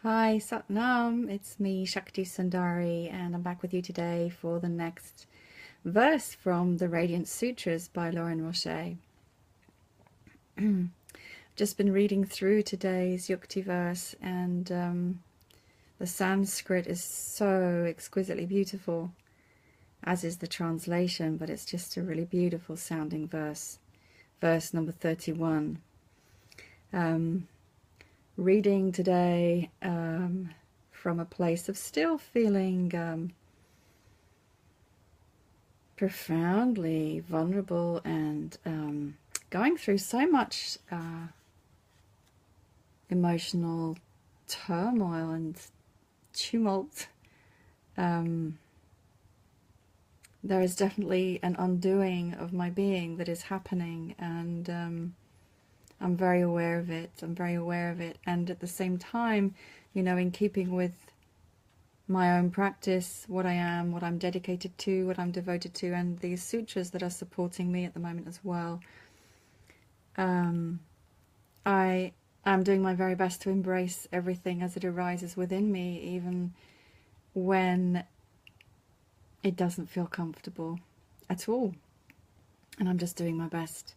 Hi Satnam, it's me Shakti Sundari, and I'm back with you today for the next verse from the Radiance Sutras by Lauren Roche. Just been reading through today's Yukti verse, and the Sanskrit is so exquisitely beautiful, as is the translation, but it's just a really beautiful sounding verse. Verse number 31. Reading today from a place of still feeling profoundly vulnerable and going through so much emotional turmoil and tumult. There is definitely an undoing of my being that is happening, and I'm very aware of it. And at the same time, you know, in keeping with my own practice, what I am, what I'm dedicated to, what I'm devoted to, and these sutras that are supporting me at the moment as well, I am doing my very best to embrace everything as it arises within me, even when it doesn't feel comfortable at all. And I'm just doing my best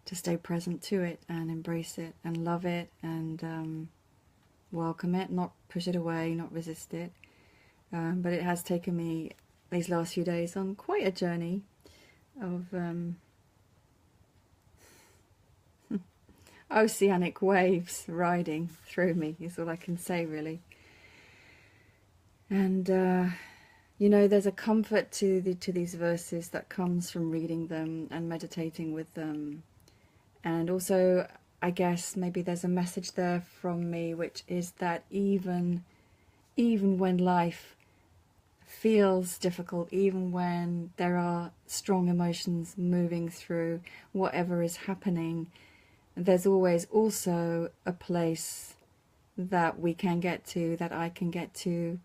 to stay present to it and embrace it and love it and welcome it, not push it away, not resist it. But it has taken me these last few days on quite a journey of oceanic waves riding through me, is all I can say, really. And you know, there's a comfort to these verses that comes from reading them and meditating with them. And also, I guess maybe there's a message there from me, which is that even when life feels difficult, even when there are strong emotions moving through whatever is happening, there's always also a place that we can get to, that I can get to,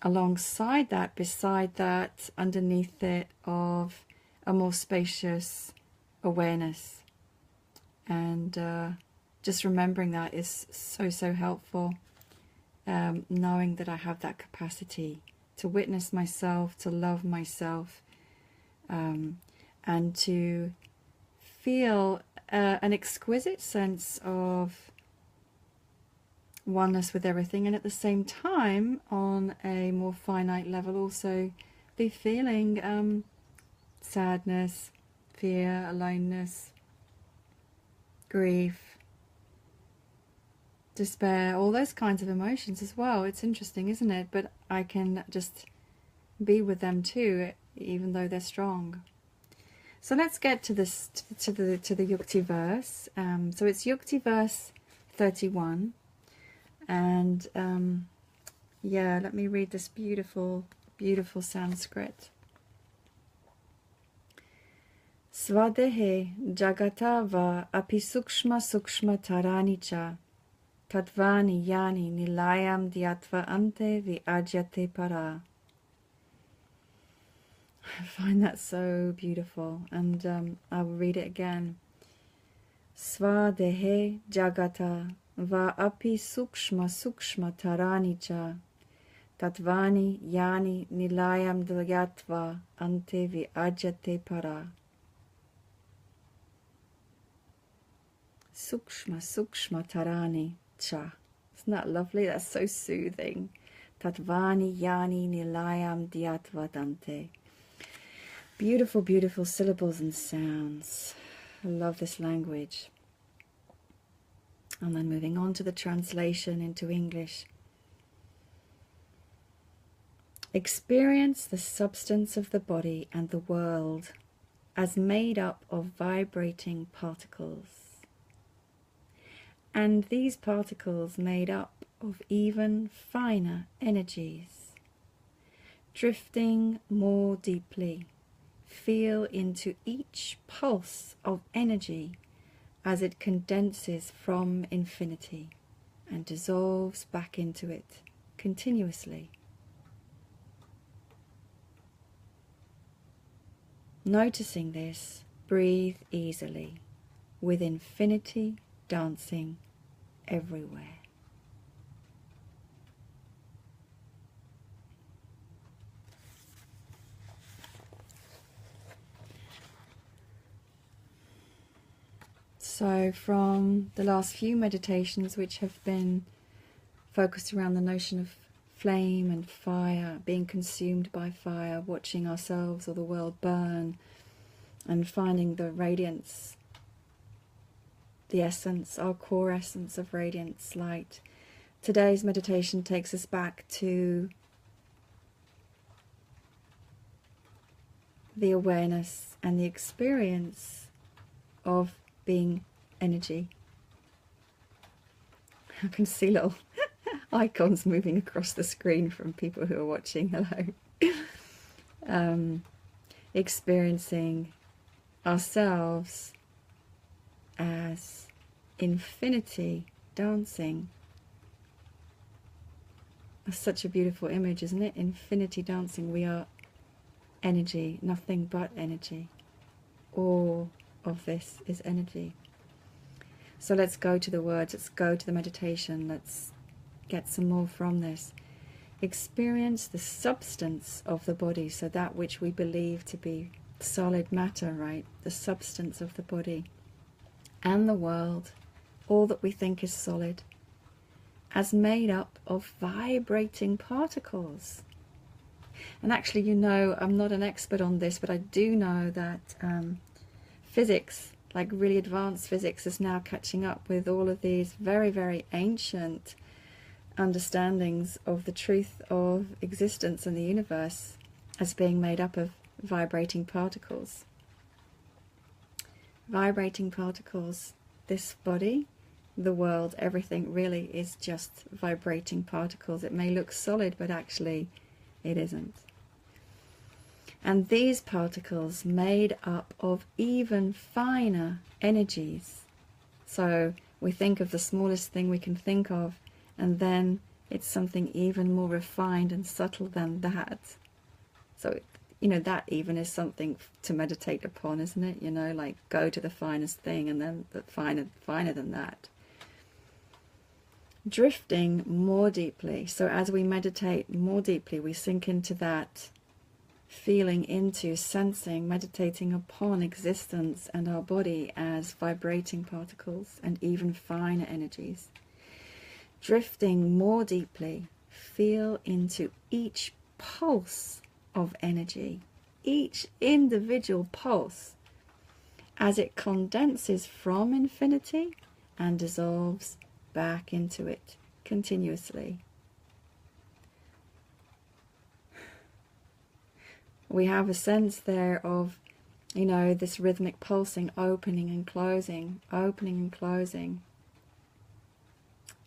alongside that, beside that, underneath it, of a more spacious awareness. And just remembering that is so helpful, knowing that I have that capacity to witness myself, to love myself, and to feel an exquisite sense of oneness with everything, and at the same time, on a more finite level, also be feeling sadness, fear, aloneness, grief, despair, all those kinds of emotions as well. It's interesting, isn't it? But I can just be with them too, even though they're strong. So let's get to this, to the Yukti verse. So it's Yukti verse 31, and yeah, let me read this beautiful Sanskrit. Svadehe jagata va api sukshma tarani cha tatvani yani nilayam dhyatva ante viajyate para. I find that so beautiful, and I will read it again. Svadehe jagata va api sukshma tarani cha tatvani yani nilayam dhyatva ante viajyate para. Sukshma tarani cha. Isn't that lovely? That's so soothing. Tatvani yani nilayam dhyatva dante. Beautiful syllables and sounds. I love this language. And then moving on to the translation into English. Experience the substance of the body and the world as made up of vibrating particles, and these particles made up of even finer energies. Drifting more deeply, feel into each pulse of energy as it condenses from infinity and dissolves back into it continuously. Noticing this, breathe easily, with infinity dancing everywhere. So from the last few meditations, which have been focused around the notion of flame and fire, being consumed by fire, watching ourselves or the world burn, and finding the radiance, the essence, our core essence of radiance, light. Today's meditation takes us back to the awareness and the experience of being energy. I can see little icons moving across the screen from people who are watching. Hello. Experiencing ourselves as infinity dancing. That's such a beautiful image, isn't it? Infinity dancing. We are energy, nothing but energy. All of this is energy. So let's go to the words, let's go to the meditation, let's get some more from this. Experience the substance of the body, so that which we believe to be solid matter, right? The substance of the body and the world, all that we think is solid, as made up of vibrating particles. And actually, you know, I'm not an expert on this, but I do know that physics, like really advanced physics, is now catching up with all of these very, very ancient understandings of the truth of existence and the universe as being made up of vibrating particles. Vibrating particles. This body, the world, everything really is just vibrating particles. It may look solid, but actually it isn't. And these particles made up of even finer energies. So we think of the smallest thing we can think of, and then it's something even more refined and subtle than that. So, you know, that even is something to meditate upon, isn't it? You know, like go to the finest thing and then the finer than that. Drifting more deeply. So as we meditate more deeply, we sink into that feeling, into sensing, meditating upon existence and our body as vibrating particles and even finer energies. Drifting more deeply, feel into each pulse of energy, each individual pulse, as it condenses from infinity and dissolves back into it continuously. We have a sense there of, you know, this rhythmic pulsing, opening and closing,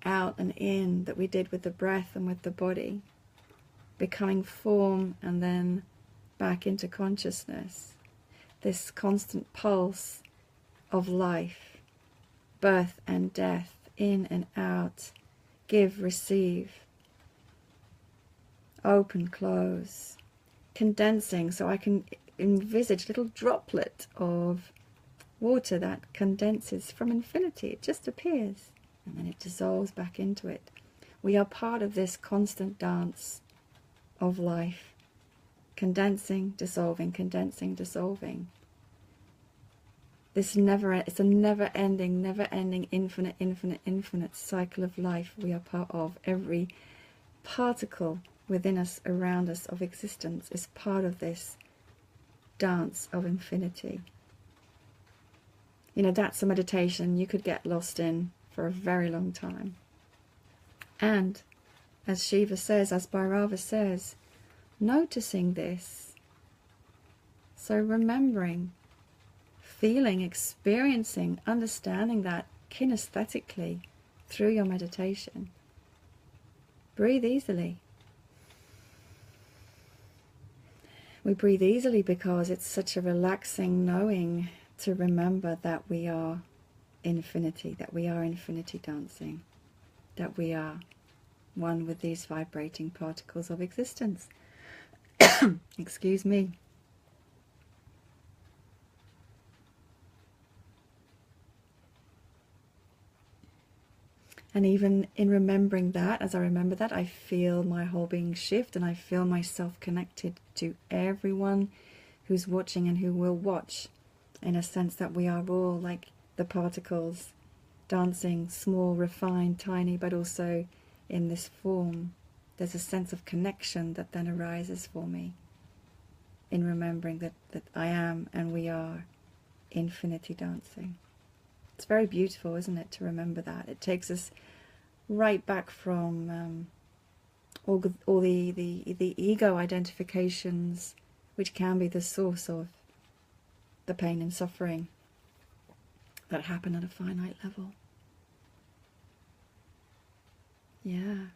out and in, that we did with the breath and with the body, becoming form and then back into consciousness. This constant pulse of life, birth and death, in and out, give, receive, open, close, condensing. So I can envisage a little droplet of water that condenses from infinity. It just appears and then it dissolves back into it. We are part of this constant dance of life, condensing, dissolving, condensing, dissolving. It's a never-ending, infinite cycle of life we are part of. Every particle within us, around us, of existence is part of this dance of infinity. You know, that's a meditation you could get lost in for a very long time. And as Shiva says, as Bhairava says, noticing this. So remembering, feeling, experiencing, understanding that kinesthetically through your meditation. Breathe easily. We breathe easily because it's such a relaxing knowing to remember that we are infinity, that we are infinity dancing, that we are one with these vibrating particles of existence. Excuse me. And even in remembering that, as I remember that, I feel my whole being shift, and I feel myself connected to everyone who's watching and who will watch, in a sense that we are all like the particles, dancing small, refined, tiny, but also in this form. There's a sense of connection that then arises for me in remembering that I am and we are infinity dancing. It's very beautiful, isn't it, to remember that. It takes us right back from all the ego identifications, which can be the source of the pain and suffering that happen at a finite level. Yeah.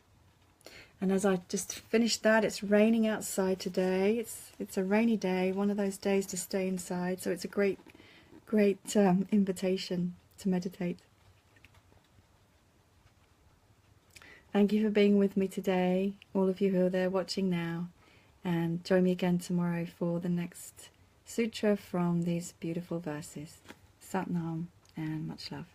And as I just finished that, it's raining outside today. It's a rainy day, one of those days to stay inside. So it's a great invitation to meditate. Thank you for being with me today, all of you who are there watching now. And join me again tomorrow for the next sutra from these beautiful verses. Sat Nam and much love.